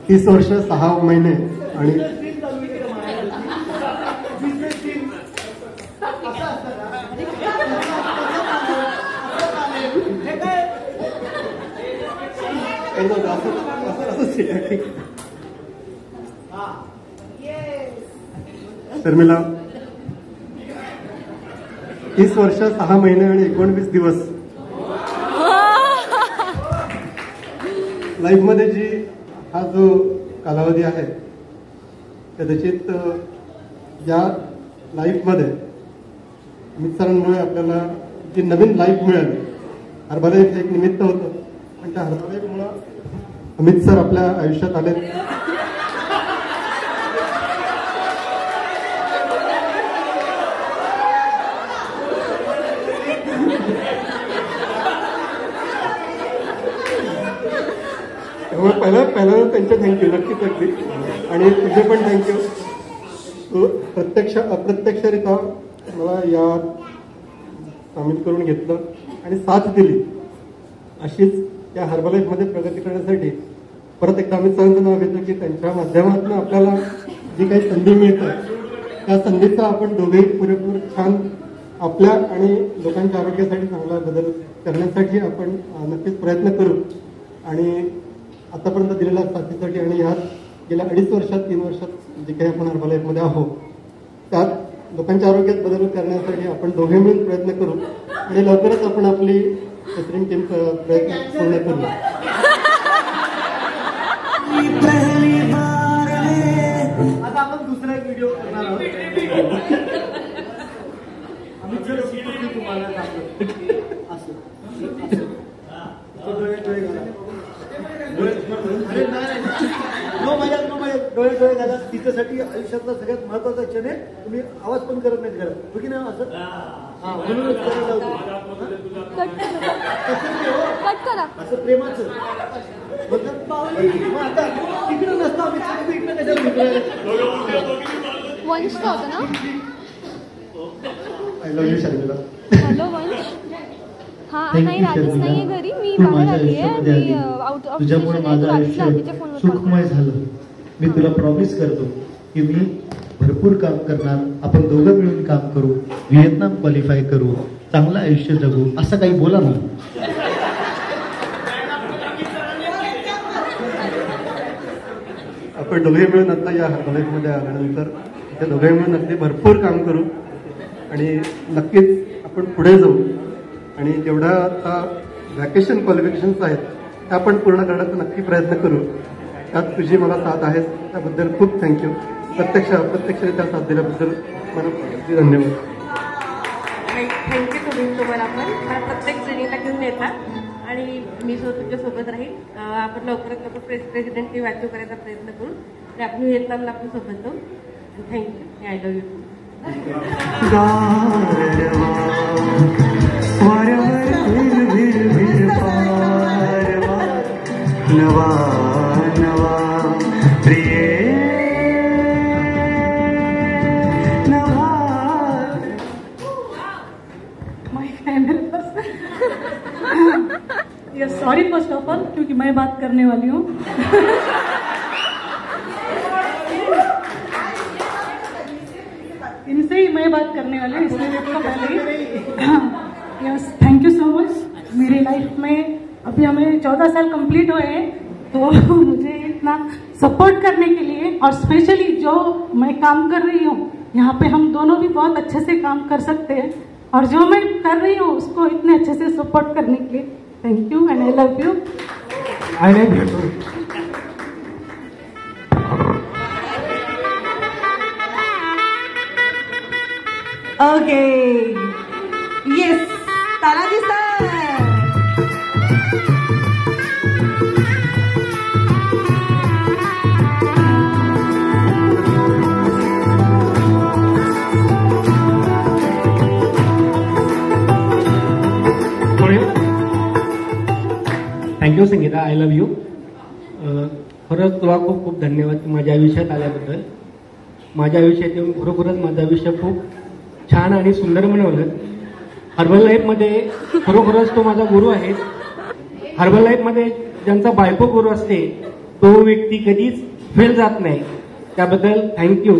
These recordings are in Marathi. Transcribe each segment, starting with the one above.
30 वर्ष 6 महिने आणि शर्मिला 30 वर्ष 6 महिने आणि 19 दिवस लाईफ मध्ये जी हा जो कालावधी आहे कदाचित या लाईफ मध्ये अमित सरांमुळे आपल्याला जी नवीन लाईफ मिळाली. हर्बलाईफ हे एक निमित्त होतं पण त्या हर्बलाईफमुळे अमित सर आपल्या आयुष्यात आले. त्यामुळे पहिलं त्यांचे थँक्यू नक्कीच अगदी आणि तुझे पण थँक्यू. तू प्रत्यक्ष अप्रत्यक्षरित्या मला या सामील करून घेतलं आणि साथ दिली. अशीच या हर्बलाईफमध्ये प्रगती करण्यासाठी परत एकदा अमित सरांचं नाव घेतलं की त्यांच्या माध्यमातून आपल्याला जी काही संधी मिळते त्या संधीचा आपण दोघेही पुरेपूर छान आपल्या आणि लोकांच्या आरोग्यासाठी चांगला बदल करण्यासाठी आपण नक्कीच प्रयत्न करू. आणि आतापर्यंत दिलेल्या साथीसाठी आणि ह्यात गेल्या 2.5 वर्षात 3 वर्षात जे काही आपण हर्बलाईफमध्ये आहोत त्यात लोकांच्या आरोग्यात बदल करण्यासाठी आपण दोघे मिळून प्रयत्न करू आणि लवकरच आपण आपली केटरिंग टीम प्रयत्न पूर्ण करू. आता आपण दुसरा एक व्हिडिओ करणार आहोत. आम्ही जर तुम्हाला असं डोळे घाला. तिच्यासाठी आयुष्यातला सगळ्यात महत्वाचा क्षण आहे. तुम्ही आवाज पण करत नाही घरात हो की नाही असं म्हणूनच असं प्रेमाचं आता तिकडे नसतं आम्ही इकडे कशाला वंश होतं ना. I love you Sharmila. Hello वंश. हा नाही राजेश नाहीये घरी. मी बाहेर आली आहे. मी आउट ऑफ तुझ्यामुळे माझं आयुष्य सुखमय झालं. मी तुला प्रॉमिस करतो की मी भरपूर काम करणार. आपण दोघं मिळून काम करू. व्हिएतनाम क्वालिफाय करू. चांगलं आयुष्य जगू. असं काही बोला ना. आपण दोघे मिळून आता या हर्बलाईफमध्ये आल्यानंतर त्या दोघे मिळून अगदी भरपूर काम करू आणि नक्कीच आपण पुढे जाऊ. आणि जेवढ्या आता व्हॅकेशन क्वालिफिकेशन्स आहेत त्या आपण पूर्ण करण्याचा नक्की प्रयत्न करू. त्यात तुझी मला साथ आहे त्याबद्दल खूप थँक्यू. प्रत्यक्ष अप्रत्यक्षरित्या साथ दिल्याबद्दल मला अगदी धन्यवाद. थँक्यू तुम्हाला पण मला प्रत्येक ट्रेनिंगला घेऊन येतात आणि मी तुमच्यासोबत राहील. आपण लवकरात लवकर प्रेसिडेंट टीम अचीव करायचा प्रयत्न करू आणि आपण व्हिएतनामला आपण सोबत जाऊ. थँक्यू. I love you. नवा नवा प्रिय नवा. My yes sorry first of all क्योंकि मैं बात करने वाली हूँ. इनसे ही मैं बात करने वाली हूँ इसलिए आपको पहले yes thank you so much. मेरी लाइफ में अभी हमें 14 साल कंप्लीट हुए हैं तो मुझे इतना सपोर्ट करने के लिए और स्पेशली जो मैं काम कर रही हूँ यहाँ पे हम दोनों भी बहुत अच्छे से काम कर सकते हैं और जो मैं कर रही हूँ उसको इतने अच्छे से सपोर्ट करने के लिए thank you and I love you. I love you. Okay yes Tanaji sir. Thank you Sangeeta. I love you. खरंच तुला खूप खूप धन्यवाद माझ्या आयुष्यात आल्याबद्दल. माझ्या आयुष्यात येऊन खरोखरच माझं आयुष्य खूप छान आणि सुंदर बनवलं. हर्बल लाईफमध्ये खरोखरच तो माझा गुरु आहे. हर्बल लाईफमध्ये ज्यांचा बायको गुरु असते तो व्यक्ती कधीच फेल जात नाही. त्याबद्दल थँक्यू.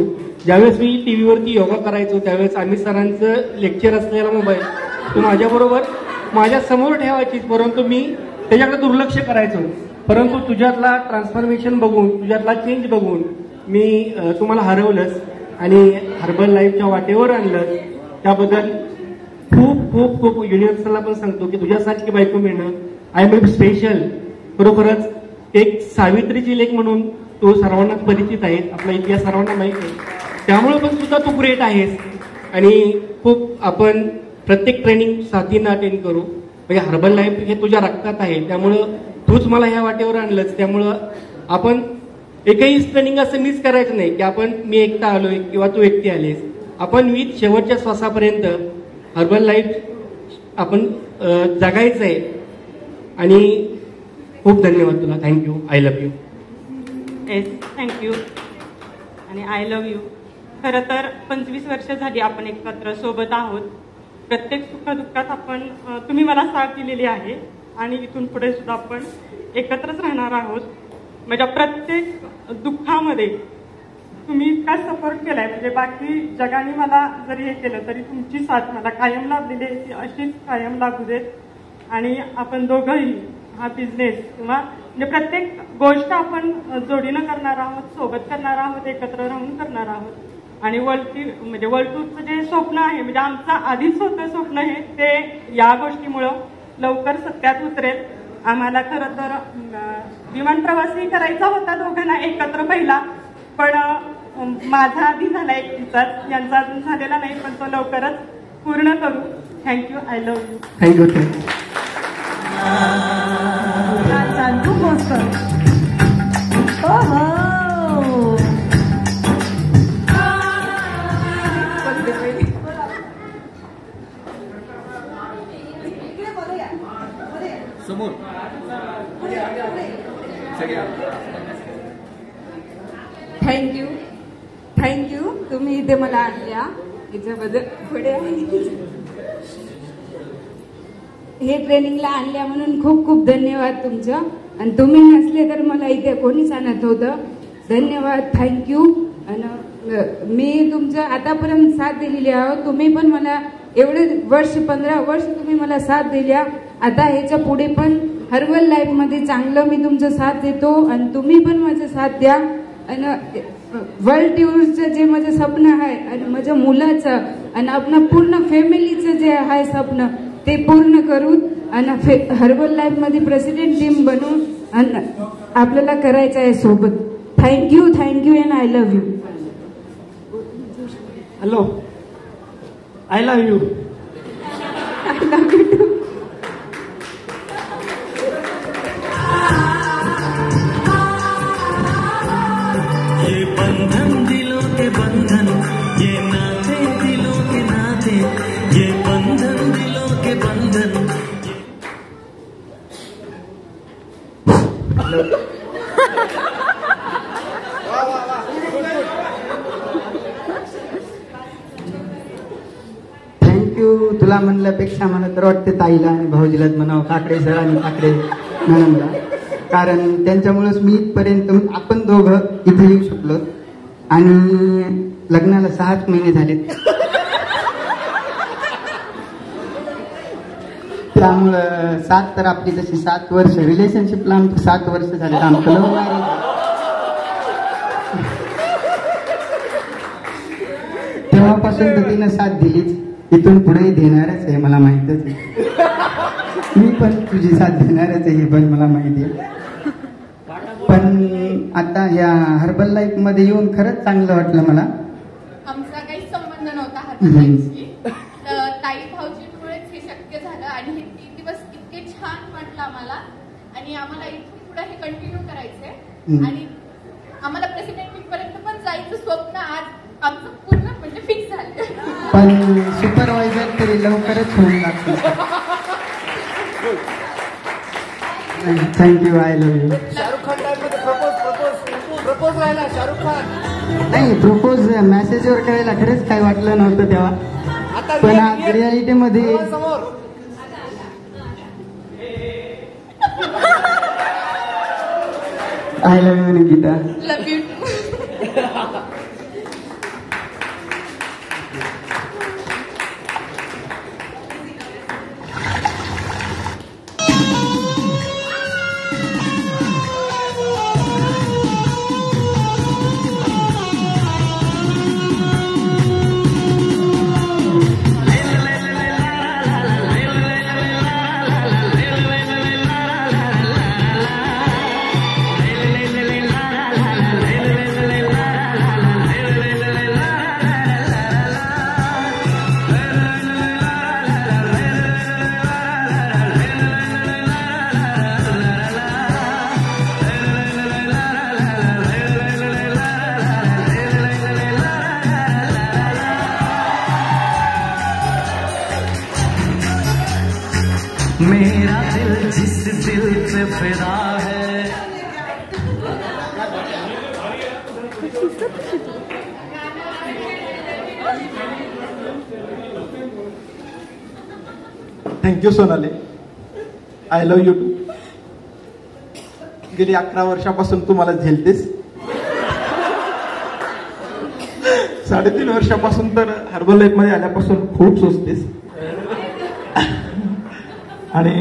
ज्यावेळेस मी टीव्हीवरती योगा करायचो त्यावेळेस अमित सरांचं लेक्चर असलेला मोबाईल तो माझ्याबरोबर माझ्या समोर ठेवायची, परंतु मी त्याच्याकडे दुर्लक्ष करायचो. परंतु तुझ्यातला ट्रान्सफॉर्मेशन बघून, तुझ्यातला चेंज बघून मी तुम्हाला हरवलंच आणि हर्बल लाईफच्या वाटेवर आणलं. त्याबद्दल खूप खूप खूप युनिव्हर्सला पण सांगतो की तुझ्यासारखी बायको मिळणं आय एम स्पेशल. खरोखरच एक सावित्रीची लेख म्हणून तो सर्वांनाच परिचित आहे, आपला इतिहास सर्वांना माहित आहे. त्यामुळे पण सुद्धा तू ग्रेट आहेस आणि खूप आपण प्रत्येक ट्रेनिंग साथीनं अटेंड करू. म्हणजे हर्बल लाईफ हे तुझ्या रक्तात आहे, त्यामुळं तूच मला ह्या वाटेवर आणलंच. त्यामुळं आपण एकही ट्रेनिंग असं मिस करायचं नाही की आपण मी एकटा आलोय किंवा तू एकटी आलीस. आपण विथ शेवटच्या श्वासापर्यंत हर्बल लाईफ आपण जगायचं आहे. आणि खूप धन्यवाद तुला. Thank you. I love you. Yes, thank you आणि आय लव्ह यू. खरं तर 25 वर्ष झाली आपण एकत्र सोबत आहोत. प्रत्येक सुखदुःखात आपण तुम्ही मला साथ दिलेली आहे आणि इथून पुढे सुद्धा आपण एकत्रच राहणार आहोत. माझ्या प्रत्येक दुःखामध्ये तुम्ही इतका सपोर्ट केलाय, म्हणजे बाकी जगाने मला जरी हे केलं तरी तुमची साथ मला कायम लाभलेली आहे. ती अशीच कायम लागू देत आणि आपण दोघंही हा बिझनेस किंवा म्हणजे प्रत्येक गोष्ट आपण जोडीनं करणार आहोत, सोबत करणार आहोत, एकत्र राहून करणार आहोत. आणि वर्ल्ड टूरचं जे स्वप्न आहे, म्हणजे आमचं आधीच होतं स्वप्न हे, ते या गोष्टीमुळं लवकर सत्यात उतरेल. आम्हाला खरं तर विमान प्रवासही करायचा होता दोघांना एकत्र पहिला, पण माझा आधी झाला एकटीचाच, यांचा अजून झालेला नाही, पण तो लवकरच पूर्ण करू. Thank you. I love you. Thank you. खूप मस्त. समोर थँक्यू तुम्ही इथे मला आणल्या याच्याबद्दल. पुढे हे ट्रेनिंगला आणल्या म्हणून खूप खूप धन्यवाद तुमचं. आणि तुम्ही नसले तर मला इथे कोणीच आणत होतं. धन्यवाद. थँक्यू. आणि मी तुमचं आतापर्यंत साथ दिलेली आहोत. तुम्ही पण मला एवढे वर्ष 15 वर्ष तुम्ही मला साथ दिल्या. आता ह्याच्या पुढे पण हर्बल लाईफ मध्ये चांगलं मी तुमचं साथ देतो आणि तुम्ही पण माझं साथ द्या. आणि वर्ल्ड टूरचं जे माझं स्वप्न आहे आणि माझ्या मुलाचं आणि आपलं पूर्ण फॅमिलीचं जे आहे स्वप्न ते पूर्ण करून आणि हर्बल लाईफ मध्ये प्रेसिडेंट टीम बनवून आणि आपल्याला करायचं आहे सोबत. Thank you and I love you. Hello. I love you. I love you too. ये बंधन दिलों के बंधन, ये नाते दिलों के नाते, ये बंधन दिलों के बंधन. थँक्यू. तुला म्हणल्यापेक्षा मला तर वाटते ताईला आणि भाऊजीलाच म्हणावं, काकडे सर आणि काकडे मॅडमला, कारण त्यांच्यामुळेच मी इथपर्यंत आपण दोघं इथे येऊ शकलो. आणि लग्नाला 6 महिने झालेत, त्यामुळं 7 तर आपली जशी 7 वर्ष रिलेशनशिपला आमची 7 वर्ष झाले. आमचं लव्ह मॅरेज. तेव्हापासून तर तिनं साथ दिलीच, इथून पुढेही देणारच आहे, मला माहितच आहे. मी पण तुझी साथ देणारच आहे, हे पण मला माहिती आहे. पण आता या हर्बल लाईफ मध्ये येऊन खरंच चांगलं वाटलं मला. आमचा काही संबंध नव्हता हर्बल लाईफशी, तर ताई भाऊजींमुळेच हे शक्य झालं आणि हे 3 दिवस इतके छान वाटलं आम्हाला. आणि आम्हाला इथून पुढे हे कंटिन्यू करायचंय आणि आम्हाला प्रेसिडेंट पर्यंत पण जायचं स्वप्न आज आमचं पूर्ण म्हणजे फिक्स झालं. पण सुपरवायझर तरी लवकरच होऊन लागतो. Thank you. I love you. Shahrukh Khan time मध्ये प्रपोज राहिला. शाहरुख खान नाही, प्रपोज मेसेजवर करायला खरंच काय वाटलं नव्हतं तेव्हा, पण आज रियालिटी मध्ये I love you Nikita. Love you. मेरा दिल जिस दिल पे फिदा है. Thank you Sonali. I love you too. गेली 11 वर्षापासून तू मला झेलतेस. 3.5 वर्षापासून तर हर्बल लाईफ मध्ये आल्यापासून खूप सोचतेस. आणि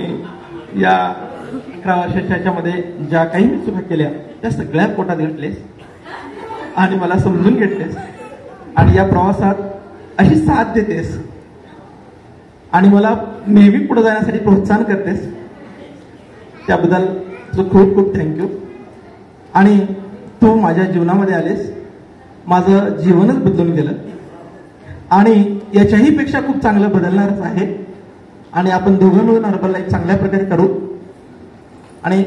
या 11 वर्षाच्या ह्याच्यामध्ये ज्या काही मी चुका केल्या त्या सगळ्या पोटात घेतलेस आणि मला समजून घेतलेस आणि या प्रवासात अशी साथ देतेस आणि मला नेहमी पुढे जाण्यासाठी प्रोत्साहन करतेस. त्याबद्दल तुझं खूप खूप थँक्यू. आणि तू माझ्या जीवनामध्ये आलेस, माझं जीवनच बदलून गेलं आणि याच्याही पेक्षा खूप चांगलं बदलणारच आहे. आणि आपण दोघं मिळून हर्बल लाईफ चांगल्या प्रकारे करू आणि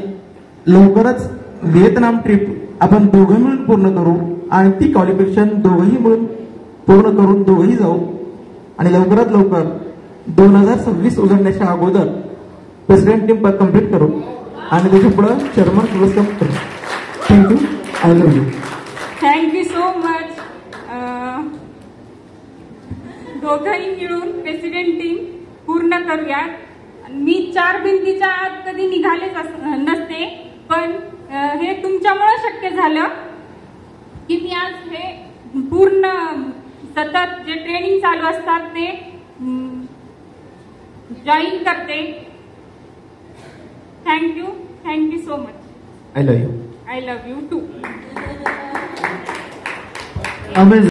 लवकरच व्हिएतनाम ट्रिप आपण दोघं मिळून पूर्ण करू आणि ती क्वालिफिकेशन दोघंही मिळून पूर्ण करून दोघंही जाऊ आणि लवकरात लवकर 2026 उघडण्याच्या अगोदर प्रेसिडेंट टीम कम्प्लीट करू आणि त्याच्या पुढे चेअरमन पुरस्कार करू. Thank you. I love you. Thank you so much. दोघंही मिळून प्रेसिडेंट टीम पूर्ण करूया. मी 4 भिंतीच्या आत कधी निघालेच नसते, पण हे तुमच्यामुळे शक्य झालं की मी आज हे पूर्ण सतत जे ट्रेनिंग चालू असतात ते जॉईन करते. Thank you so much. I love you. I love you too. Amazing.